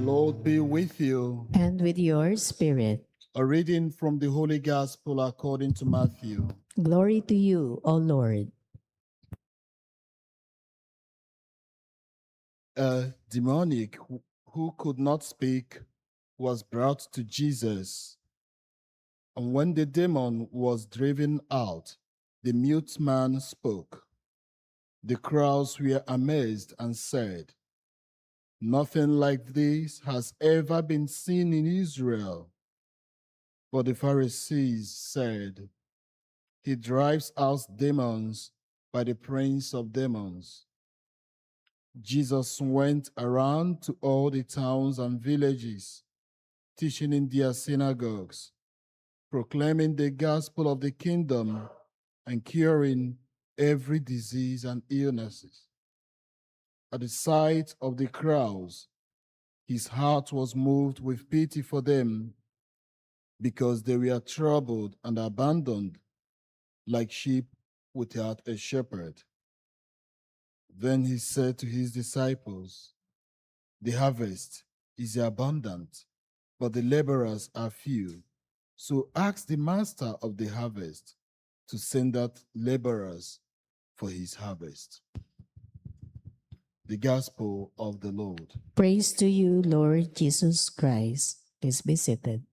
Lord be with you. and with your spirit. A reading from the Holy Gospel according to Matthew. Glory to you, O Lord. A demoniac who could not speak was brought to Jesus. And when the demon was driven out, the mute man spoke. The crowds were amazed and said, "Nothing like this has ever been seen in Israel." But the Pharisees said, "He drives out demons by the prince of demons." Jesus went around to all the towns and villages, teaching in their synagogues, proclaiming the gospel of the kingdom and curing every disease and illnesses. At the sight of the crowds, his heart was moved with pity for them, because they were troubled and abandoned like sheep without a shepherd. Then he said to his disciples, "The harvest is abundant, but the laborers are few. So ask the master of the harvest to send out laborers for his harvest." The Gospel of the Lord. Praise to you, Lord Jesus Christ. Please be seated.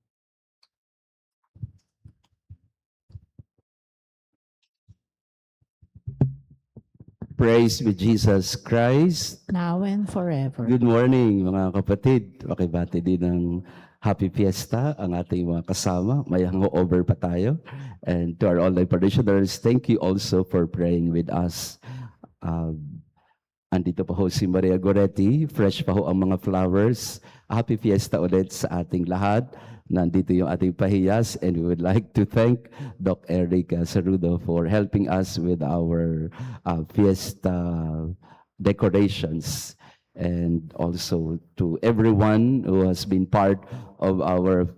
Praise be Jesus Christ. Now and forever. Good morning mga kapatid. Pakibati din ng Happy Fiesta ang ating mga kasama. May hangover pa tayo. And to our online parishioners, thank you also for praying with us. Andito pa ho si Maria Goretti. Fresh pa ho ang mga flowers. Happy Fiesta ulit sa ating lahat. Nandito yung ating pahiyas, and we would like to thank Doc Eric Sarudo for helping us with our fiesta decorations, and also to everyone who has been part of our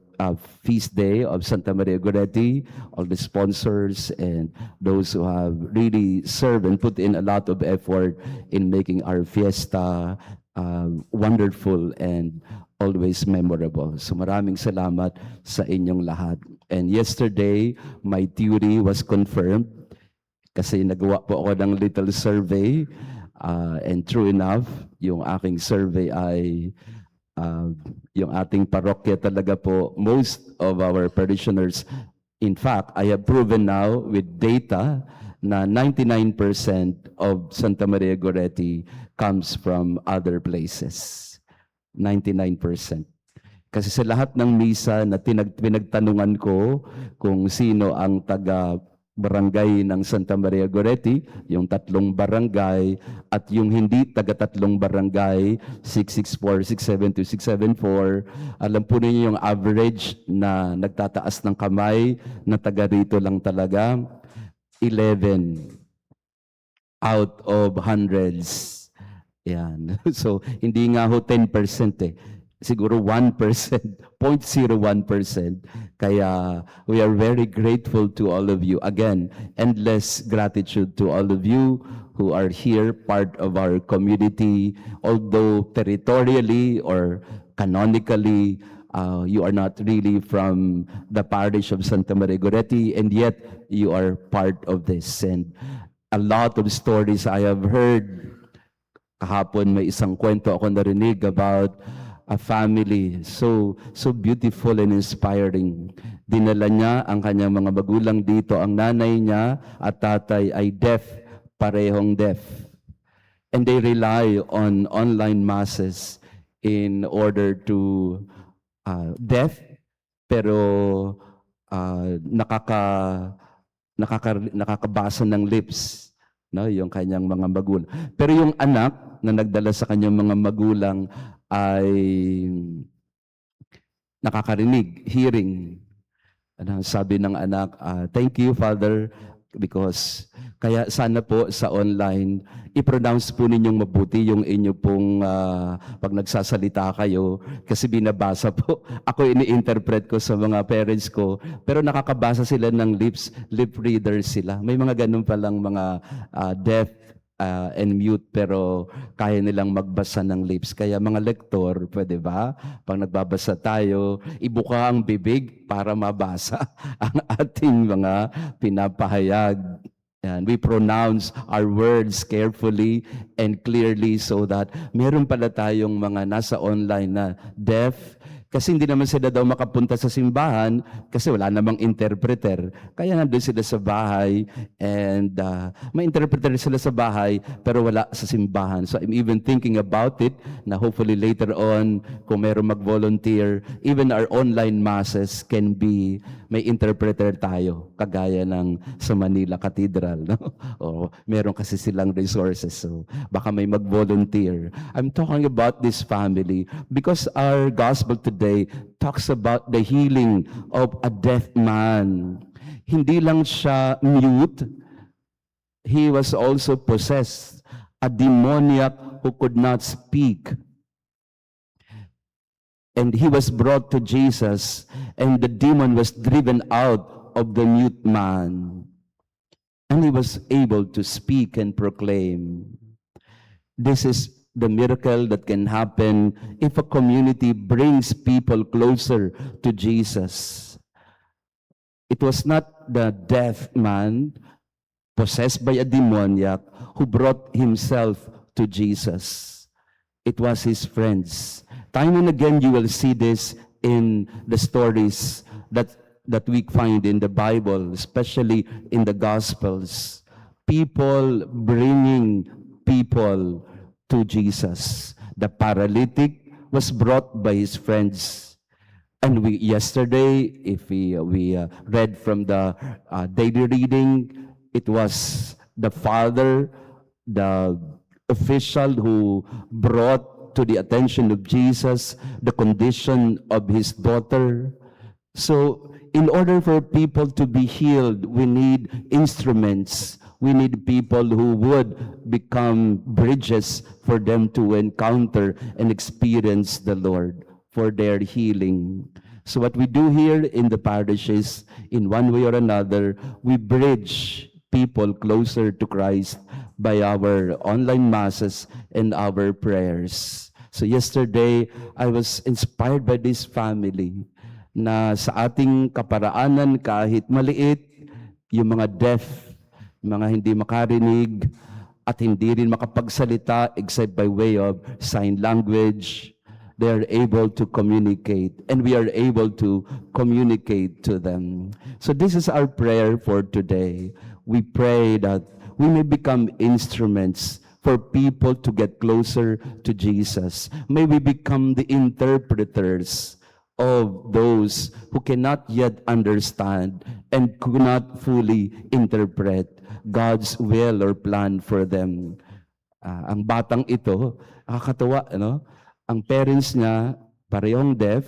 feast day of Santa Maria Goretti, all the sponsors and those who have really served and put in a lot of effort in making our fiesta wonderful and always memorable. So maraming salamat sa inyong lahat. And yesterday, my theory was confirmed kasi nagawa po ako ng little survey, and true enough, yung aking survey ay yung ating parokya talaga po, most of our parishioners, in fact, I have proven now with data na 99% of Santa Maria Goretti comes from other places. 99%. Kasi sa lahat ng misa na pinagtanungan ko kung sino ang taga-barangay ng Santa Maria Goretti, yung 3 barangay, at yung hindi taga-3 barangay, 664, 672, 674, alam po ninyo yung average na nagtataas ng kamay na taga rito lang talaga, 11 out of hundreds. Yan. So, hindi nga ho 10% eh. Siguro 1%, 0.01%. Kaya, we are very grateful to all of you. Again, endless gratitude to all of you who are here, part of our community. Although territorially or canonically, you are not really from the parish of Santa Maria Goretti, and yet you are part of this. And a lot of stories I have heard. Kahapon may isang kwento ako narinig about a family so beautiful and inspiring. Dinala niya ang kanyang mga magulang dito. Ang nanay niya at tatay ay deaf, parehong deaf. And they rely on online masses in order to deaf pero nakakabasa ng lips, no, yung kanyang mga magulang. Pero yung anak na nagdala sa kanyang mga magulang ay nakakarinig, hearing. Sabi ng anak, "Thank you, Father, because kaya sana po sa online, i-pronounce po ninyong mabuti yung inyo pong pag nagsasalita kayo, kasi binabasa po. Ako ini-interpret ko sa mga parents ko, pero nakakabasa sila ng lips, lip readers sila. May mga ganun palang mga deaf and mute pero kaya nilang magbasa ng lips. Kaya mga lektor, pwede ba? Pag nagbabasa tayo, ibuka ang bibig para mabasa ang ating mga pinapahayag. And we pronounce our words carefully and clearly so that meron pala tayong mga nasa online na deaf. Kasi hindi naman sila daw makapunta sa simbahan kasi wala namang interpreter. Kaya nandun sila sa bahay and may interpreter sila sa bahay pero wala sa simbahan. So I'm even thinking about it na hopefully later on kung meron mag-volunteer, even our online masses can be, may interpreter tayo kagaya ng sa Manila Cathedral. No? O, meron kasi silang resources. So baka may mag-volunteer. I'm talking about this family because our gospel today talks about the healing of a deaf man. Hindi lang siya mute, he was also possessed, a demoniac who could not speak. And he was brought to Jesus, and the demon was driven out of the mute man. And he was able to speak and proclaim. This is the miracle that can happen if a community brings people closer to Jesus. It was not the deaf man possessed by a demoniac who brought himself to Jesus. It was his friends. Time and again you will see this in the stories that we find in the Bible, especially in the Gospels. People bringing people to Jesus. The paralytic was brought by his friends. And yesterday, if we read from the daily reading, it was the father, the official who brought to the attention of Jesus the condition of his daughter. So, in order for people to be healed, we need instruments. We need people who would become bridges for them to encounter and experience the Lord for their healing. So what we do here in the parish is, in one way or another, we bridge people closer to Christ by our online masses and our prayers. So yesterday, I was inspired by this family na sa ating kaparaanan kahit maliit, yung mga deaf, mga hindi makarinig, at hindi rin makapagsalita except by way of sign language, they are able to communicate, and we are able to communicate to them. So this is our prayer for today. We pray that we may become instruments for people to get closer to Jesus. May we become the interpreters of those who cannot yet understand and could not fully interpret God's will or plan for them. Ang batang ito, nakakatawa, no? Ang parents niya, parehong deaf,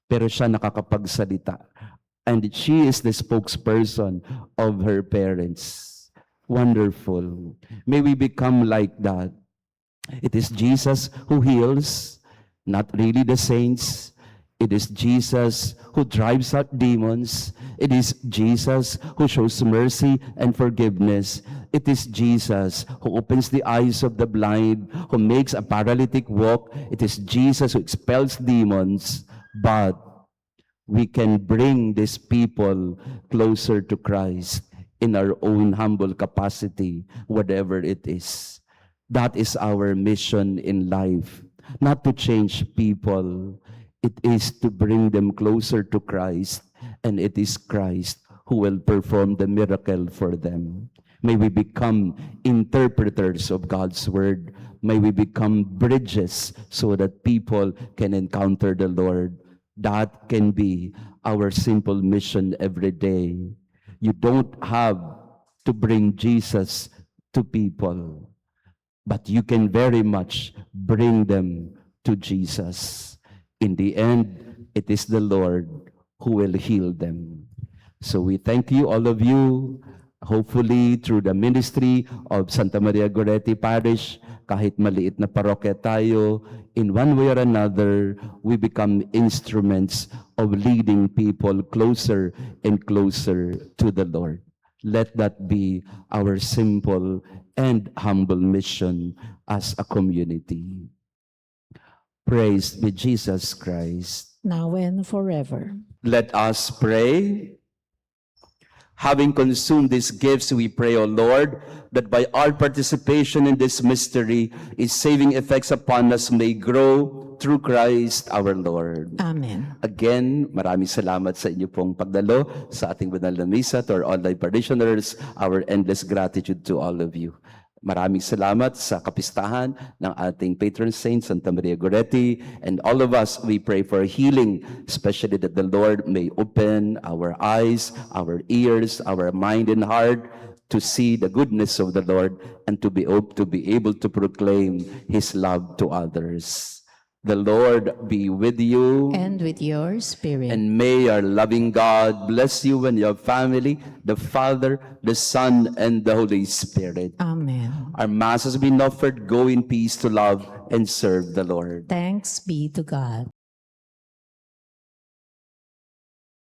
pero siya nakakapagsalita. And she is the spokesperson of her parents. Wonderful. May we become like that. It is Jesus who heals, not really the saints. It is Jesus who drives out demons. It is Jesus who shows mercy and forgiveness. It is Jesus who opens the eyes of the blind, who makes a paralytic walk. It is Jesus who expels demons. But we can bring these people closer to Christ in our own humble capacity, whatever it is. That is our mission in life, not to change people. It is to bring them closer to Christ, and it is Christ who will perform the miracle for them. May we become interpreters of God's word. May we become bridges so that people can encounter the Lord. That can be our simple mission every day. You don't have to bring Jesus to people, but you can very much bring them to Jesus. In the end, it is the Lord who will heal them. So we thank you, all of you, hopefully through the ministry of Santa Maria Goretti Parish, kahit maliit na parokya tayo, in one way or another, we become instruments of leading people closer and closer to the Lord. Let that be our simple and humble mission as a community. Praise be Jesus Christ. now and forever. Let us pray. Having consumed these gifts, we pray, O Lord, that by our participation in this mystery, its saving effects upon us may grow through Christ our Lord. Amen. Again, maraming salamat sa inyo pong pagdalo sa ating banal na misa. To our online parishioners, our endless gratitude to all of you. Maraming salamat sa kapistahan ng ating patron saint, Santa Maria Goretti. And all of us, we pray for healing, especially that the Lord may open our eyes, our ears, our mind and heart to see the goodness of the Lord and to be able to proclaim His love to others. The Lord be with you. And with your spirit. And may our loving God bless you and your family, the Father, the Son, and the Holy Spirit. Amen. Our Mass has been offered. Go in peace to love and serve the Lord. Thanks be to God.